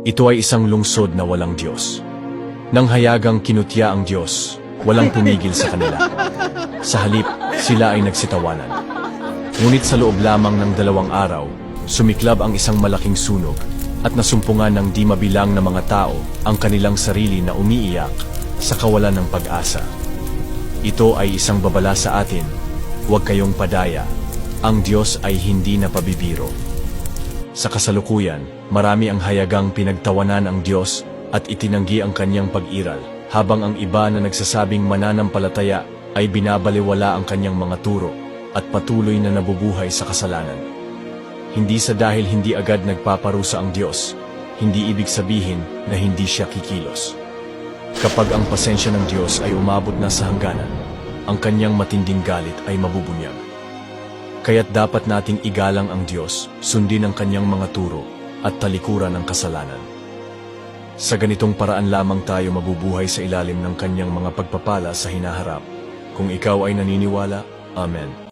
Ito ay isang lungsod na walang Diyos. Nang hayagang kinutya ang Diyos, walang tumigil sa kanila. Sa halip, sila ay nagsitawanan. Ngunit sa loob lamang ng 2 araw, sumiklab ang isang malaking sunog at nasumpungan ng di mabilang na mga tao ang kanilang sarili na umiiyak sa kawalan ng pag-asa. Ito ay isang babala sa atin, huwag kayong padaya, ang Diyos ay hindi napabibiro. Sa kasalukuyan, marami ang hayagang pinagtawanan ang Diyos at itinanggi ang kanyang pag-iral, habang ang iba na nagsasabing mananampalataya ay binabaliwala ang kanyang mga turo at patuloy na nabubuhay sa kasalanan. Hindi sa dahil hindi agad nagpaparusa ang Diyos, hindi ibig sabihin na hindi siya kikilos. Kapag ang pasensya ng Diyos ay umabot na sa hangganan, ang kanyang matinding galit ay mabubunyag. Kaya't dapat nating igalang ang Diyos, sundin ang kanyang mga turo, at talikuran ang kasalanan. Sa ganitong paraan lamang tayo mabubuhay sa ilalim ng kanyang mga pagpapala sa hinaharap. Kung ikaw ay naniniwala, Amen.